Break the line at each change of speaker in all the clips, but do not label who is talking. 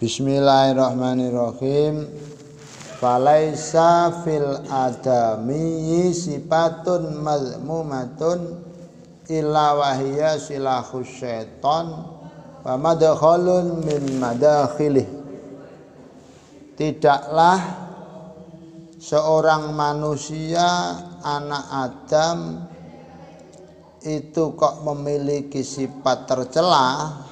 Bismillahirrahmanirrahim. Falaisa fil adami sifatun mazmumatun illa wahiya silahus syaiton wa madkhalun min madakhilih. Tidaklah seorang manusia anak Adam itu kok memiliki sifat tercela,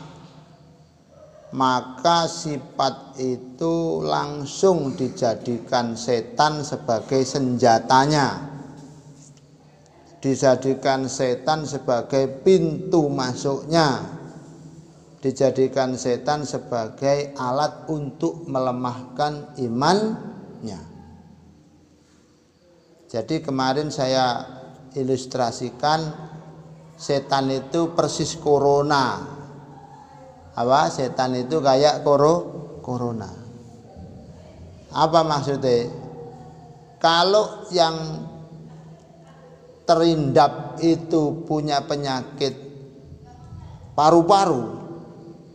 maka sifat itu langsung dijadikan setan sebagai senjatanya, dijadikan setan sebagai pintu masuknya, dijadikan setan sebagai alat untuk melemahkan imannya. Jadi kemarin saya ilustrasikan setan itu persis corona. Apa? Setan itu kayak corona. Apa maksudnya? Kalau yang terindap itu punya penyakit paru-paru,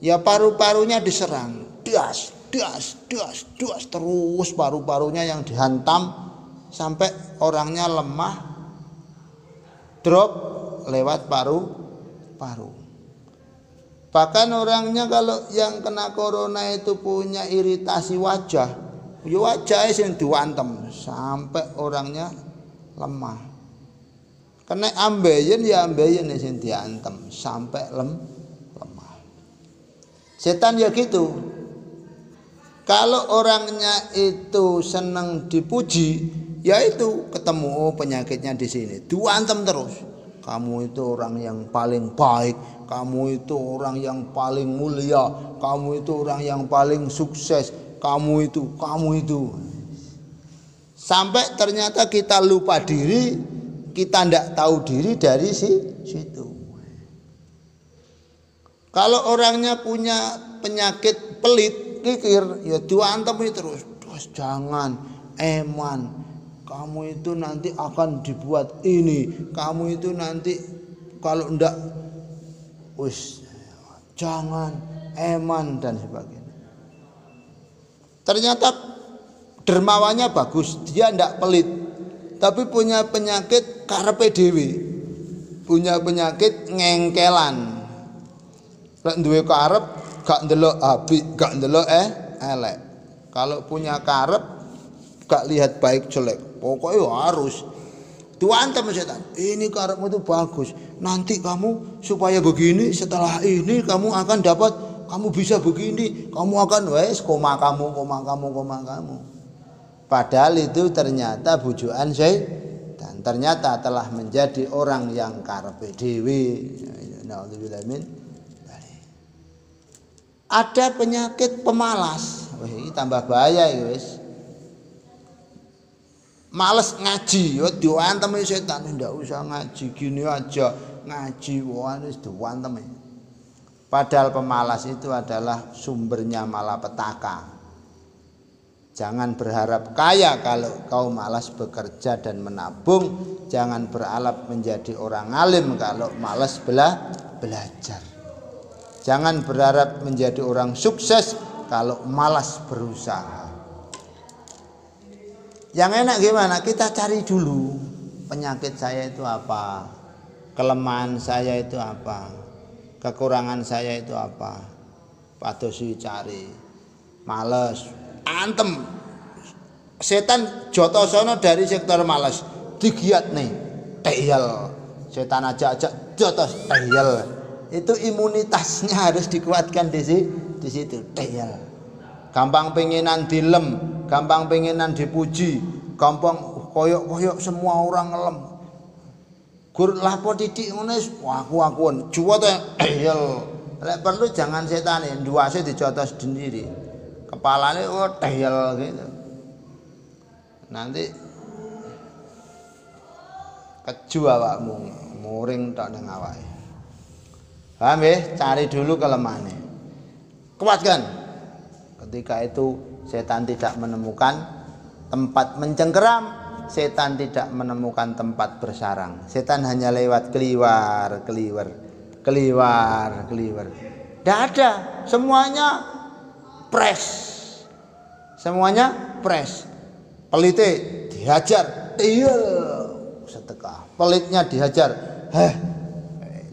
ya paru-parunya diserang, das terus paru-parunya yang dihantam sampai orangnya lemah, drop lewat paru-paru. Bahkan orangnya kalau yang kena corona itu punya iritasi wajah, ya wajahnya yang diwantem sampai orangnya lemah. Kena ambeien ya ambeien yang diantem sampai lemah. Setan ya gitu. Kalau orangnya itu senang dipuji, ya itu ketemu penyakitnya di sini, diwantem terus. Kamu itu orang yang paling baik, kamu itu orang yang paling mulia, kamu itu orang yang paling sukses, kamu itu. Sampai ternyata kita lupa diri, kita tidak tahu diri dari situ. Kalau orangnya punya penyakit pelit, kikir, ya diantem terus jangan eman. Kamu itu nanti akan dibuat ini, kamu itu nanti kalau ndak jangan eman dan sebagainya. Ternyata dermawannya bagus, dia ndak pelit, tapi punya penyakit karepe dhewe, punya penyakit ngengkelan. Lek duwe karep gak ndelok apik, gak ndelok elek. Kalau punya karep gak lihat baik jelek, pokoknya harus diantem setan. Ini karepmu itu bagus, nanti kamu supaya begini, setelah ini kamu akan dapat, kamu bisa begini, kamu akan koma kamu. Padahal itu ternyata bujukan dan ternyata telah menjadi orang yang karepe dhewe. Naudzubillah min. Ada penyakit pemalas. Ini tambah bahaya ya wis. Males ngaji, ya diwantem setan, ndak usah ngaji, gini aja ngaji, wis diwantem. Padahal pemalas itu adalah sumbernya malapetaka. Jangan berharap kaya kalau kau malas bekerja dan menabung. Jangan berharap menjadi orang alim kalau malas belajar. Jangan berharap menjadi orang sukses kalau malas berusaha. Yang enak gimana? Kita cari dulu penyakit saya itu apa, kelemahan saya itu apa, kekurangan saya itu apa. Padosi cari, males, antem. Setan jotosono dari sektor males, digiat nih, tehel. Setan aja jotos tehel. Itu imunitasnya harus dikuatkan di situ, tehel. Gampang pengenan dilem, gampang pengenan dipuji, gampang koyok semua orang ngelem. Gur lapo titik ngono aku juwot tehel. Lek perlu jangan setane, duase dijotos sendiri. Kepalane tehel gitu. Nanti keju awakmu, muring tok ning awake. Paham ya? Cari dulu kelemahannya. Kuatkan. Ketika itu setan tidak menemukan tempat mencengkeram, setan tidak menemukan tempat bersarang. Setan hanya lewat keliwar. Tidak ada. Semuanya pres. Semuanya pres. Pelite dihajar, tiel sedekah. Pelitnya dihajar,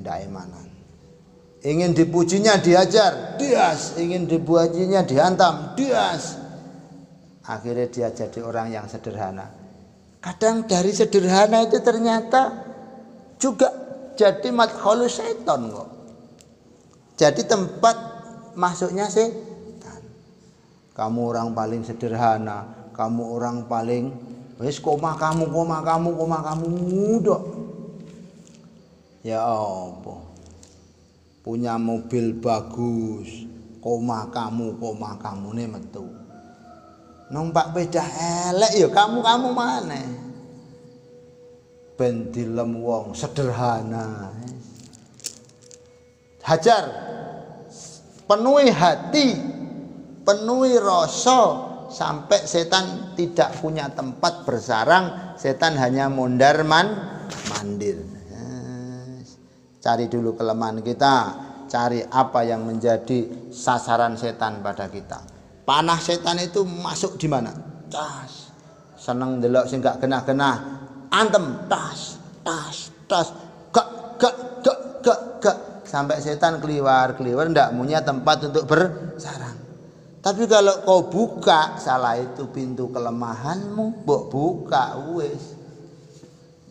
ndak emanan. Ingin dipujinya dihajar, dias. Ingin dipujinya dihantam, dias. Akhirnya dia jadi orang yang sederhana. Kadang dari sederhana itu ternyata juga jadi madkhalus setan kok. Jadi tempat masuknya setan. Kamu orang paling sederhana, kamu orang paling wis koma kamu dok. Ya apa? Punya mobil bagus, koma kamu nih metu. Numpak beda elek ya kamu mana? Ben dilem wong sederhana. Hajar, penuhi hati, penuhi rasa sampai setan tidak punya tempat bersarang, setan hanya mondar mandir. Cari dulu kelemahan kita, cari apa yang menjadi sasaran setan pada kita. Panah setan itu masuk di mana? Tas. Seneng delok sing gak genah-genah, antem tas. Gak sampai setan keluar ndak punya tempat untuk bersarang. Tapi kalau kau buka salah itu pintu kelemahanmu, mbok buka wis.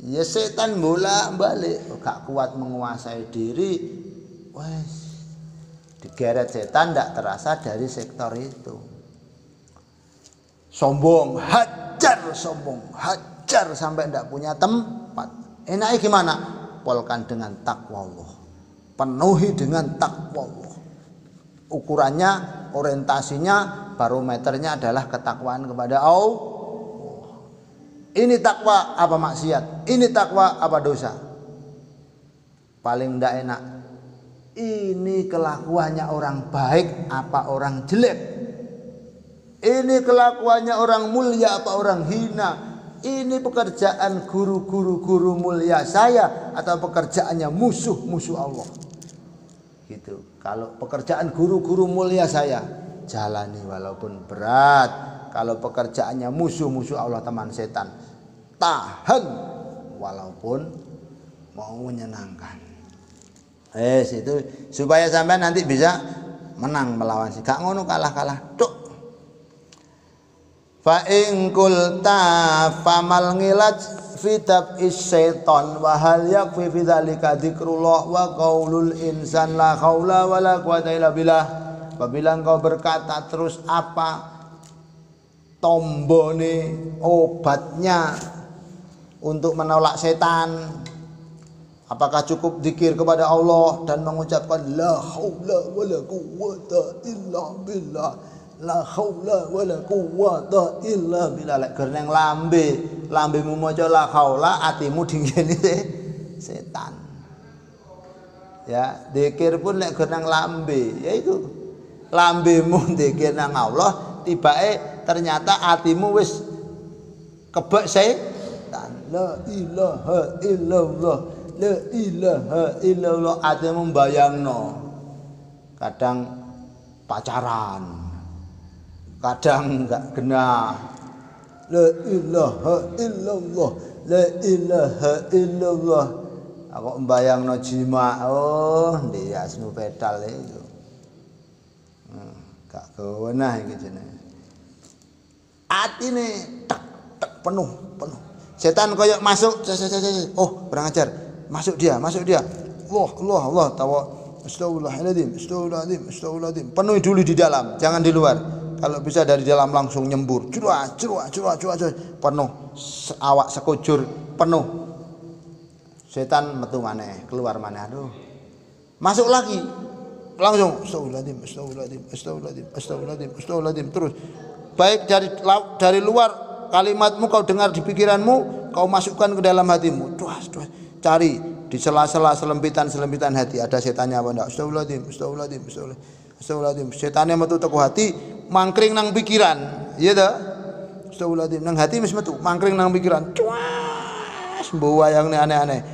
Ya setan bolak-balik, gak kuat menguasai diri, wis. Digeret setan ndak terasa dari sektor itu. Sombong, hajar sampai ndak punya tempat. Enaknya gimana? Polkan dengan takwa Allah. Penuhi dengan takwa Allah. Ukurannya, orientasinya, barometernya adalah ketakwaan kepada Allah. Ini takwa apa maksiat? Ini takwa apa dosa? Paling ndak enak. Ini kelakuannya orang baik apa orang jelek? Ini kelakuannya orang mulia apa orang hina? Ini pekerjaan guru mulia saya atau pekerjaannya musuh Allah? Gitu. Kalau pekerjaan guru mulia saya, jalani walaupun berat. Kalau pekerjaannya musuh Allah, teman setan, tahan walaupun mau menyenangkan. Itu supaya sampai nanti bisa menang melawan si gak ngono kalah tuk. Fa in qulta famal ngilaj fi tab'is syaitan wa hal yakfi fi dzalika dzikrullah wa qaulul insan la haula wala quwata illa billah. Apabila engkau berkata terus apa tombone obatnya untuk menolak setan? Apakah cukup zikir kepada Allah dan mengucapkan la haula wala quwwata illa billah, la haula wala quwwata illa billah. Lek gerneng lambemu maca la haula, atimu dinggeni setan. Ya, zikir pun lek gerneng lambe, yaitu lambemu zikir nang Allah, tibake ternyata atimu wis kebek setan. La ilaha illallah, la ilaha illallah. Atimu mbayangno kadang pacaran, kadang enggak genah. La ilaha illallah, la ilaha illallah. Aku mbayangno jima, oh ndiasmu pedal itu. Gak kewenah iki jenenge. Atine tek penuh. Setan koyok masuk, oh kurang ajar. Masuk dia. Allah tawa. Astagfirullahaladzim. Penuhi dulu di dalam, jangan di luar. Kalau bisa dari dalam langsung nyembur. Curah. Penuh. Awak sekujur penuh. Setan metu maneh, keluar maneh. Aduh. Masuk lagi. Langsung astagfirullahaladzim. Terus. Baik dari luar kalimatmu kau dengar di pikiranmu, kau masukkan ke dalam hatimu. Cari di sela-sela selempitan hati ada setannya apa enggak? Astagfirullahaladzim. Setannya metu teko hati, mangkring nang pikiran. Iya ta? Astagfirullahaladzim. Nang hati wis metu, mangkring nang pikiran. Mbuwayang aneh-aneh.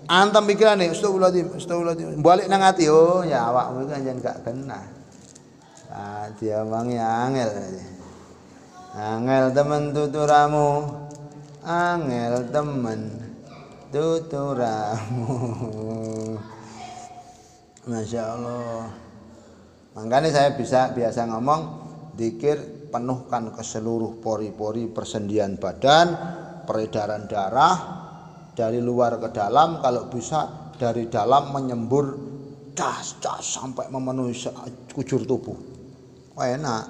Antam pikirane astagfirullahaladzim. Balik nang hati, oh ya awakmu kan jan gak kena. Diomongi angel. Angel temen tuturamu. Angel temen tuturamu. Masya Allah. Makanya saya biasa ngomong zikir penuhkan ke seluruh pori-pori persendian badan, peredaran darah dari luar ke dalam, kalau bisa dari dalam menyembur das sampai memenuhi sekujur tubuh. Enak.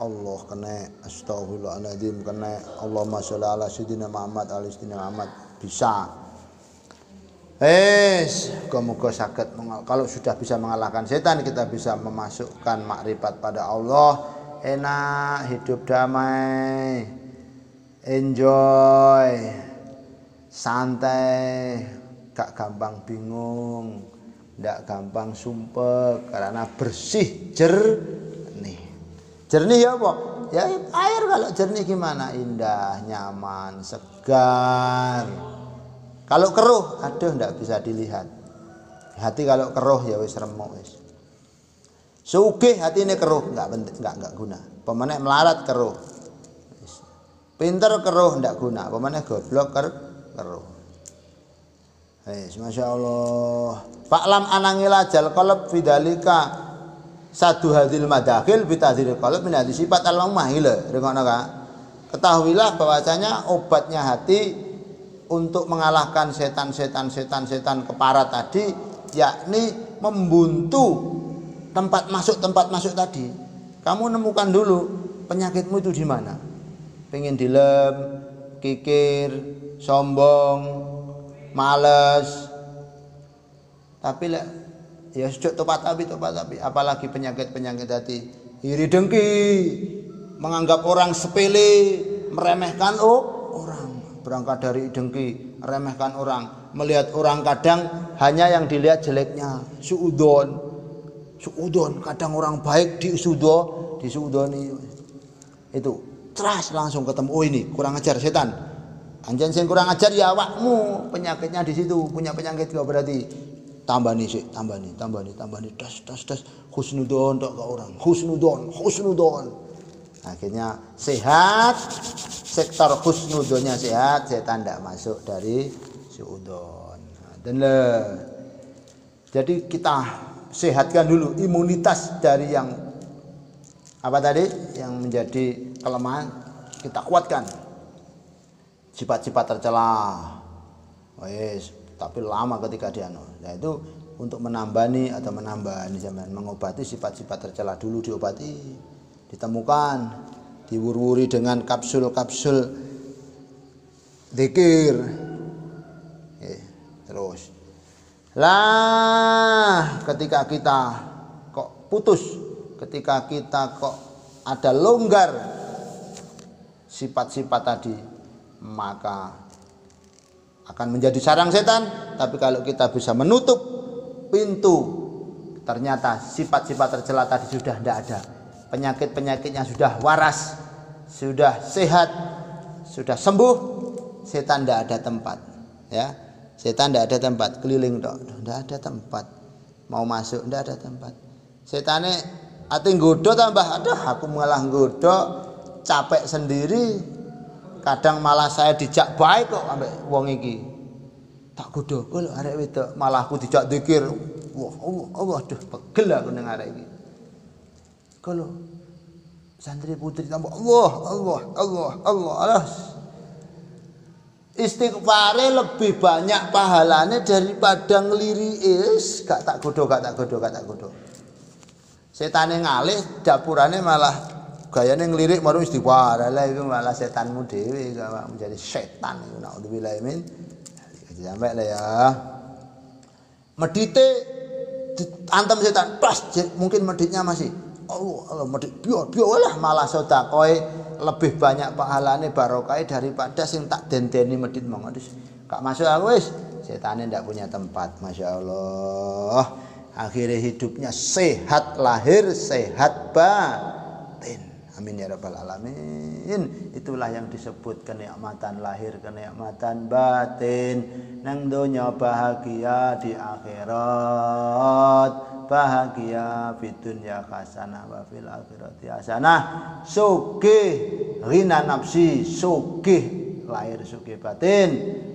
Allah kena, astagfirullahaladzim kena, Allahumma sholli ala sayyidina Muhammad Muhammad bisa. Moga-moga saged kalau sudah bisa mengalahkan setan, kita bisa memasukkan makrifat pada Allah. Enak, hidup damai, enjoy, santai, gak gampang bingung, gak gampang sumpek karena bersih jernih. Jernih ya apa? Ya air kalau jernih gimana? Indah, nyaman, segar. Kalau keruh, aduh ndak bisa dilihat. Hati kalau keruh ya wis remuk wis. Sugih hatine keruh, enggak guna. Pemene melarat keruh. Pinter keruh ndak guna. Pemene goblok keruh. Masya Allah. Fa'lam anangila jal qalb fidalika sadu hadil madakhil bitadhiril qalb min hadis sifat al-mahil. Rengono Kak. Ketahuilah bahwasanya obatnya hati untuk mengalahkan setan keparat tadi, yakni membuntu tempat masuk tadi. Kamu nemukan dulu penyakitmu itu di mana. Pengen dilem, kikir, sombong, males. Tapi ya sejak topat api. Apalagi penyakit hati, iri dengki, menganggap orang sepele, meremehkan orang. Berangkat dari dengki, remehkan orang, melihat orang kadang hanya yang dilihat jeleknya, suudon, kadang orang baik disuudoni, itu teras langsung ketemu, oh ini kurang ajar setan, anjen sing kurang ajar ya awakmu, penyakitnya di situ, punya penyakit kau berarti, tambah nih, das, husnudon tok ke orang, husnudon, akhirnya sehat. Sektor husnudonnya sehat, setan tidak masuk dari suudon. Jadi kita sehatkan dulu imunitas dari yang apa tadi, yang menjadi kelemahan, kita kuatkan. Sifat-sifat tercela, tapi lama ketika dia nah itu untuk menambani mengobati sifat-sifat tercela dulu, diobati, ditemukan. Diwur-wuri dengan kapsul-kapsul zikir. Terus ketika kita kok putus, ketika kita kok ada longgar sifat-sifat tadi, maka akan menjadi sarang setan. Tapi kalau kita bisa menutup pintu, ternyata sifat-sifat tercela tadi sudah tidak ada. Penyakit-penyakitnya sudah waras, sudah sehat, sudah sembuh, setan tidak ada tempat, ya. Setan tidak ada tempat, keliling tok, tidak ada tempat. Mau masuk tidak ada tempat. Setane ati nggodho tambah, aduh aku malah nggodho, capek sendiri. Kadang malah saya dijak baik kok ambek wong iki. Tak godho, lho arek wedok, malah aku dijak zikir. Wah, Allah, aduh pegel aku ning arek iki. Kalau santri putri tambah Allah. Istighfare lebih banyak pahalanya daripada ngeliri gak tak godho. Setane ngalih, dapurane malah gayane ngelirik baru istighfar. Lah iku malah setanmu dhewe menjadi setan iku naudzubillah min. Sampai lah ya. Medite antem setan, pas mungkin meditnya masih Allah medit biar lah malah sedekah lebih banyak pahalane barokah daripada sing tak dendeni medit mong. Gak masuk aku wis, setane ndak punya tempat. Masya Allah. Akhirnya hidupnya sehat lahir, sehat batin. Amin ya rabbal alamin. Itulah yang disebut kenikmatan lahir, kenikmatan batin. Nang donya bahagia, di akhirat bahagia fid dunya hasanah wa fil akhirati hasanah. Sugih ghina nafsi, sugih lahir sugih batin.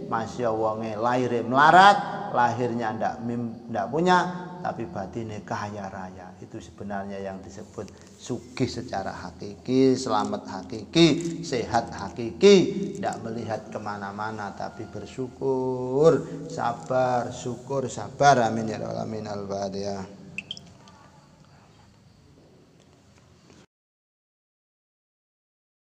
Masya wonge lahirnya melarat, lahirnya ndak punya, tapi batinnya kaya raya. Itu sebenarnya yang disebut sugih secara hakiki, selamat hakiki, sehat hakiki, ndak melihat kemana-mana tapi bersyukur, sabar, syukur, sabar. Amin ya rabbal alamin. Al-Fatihah.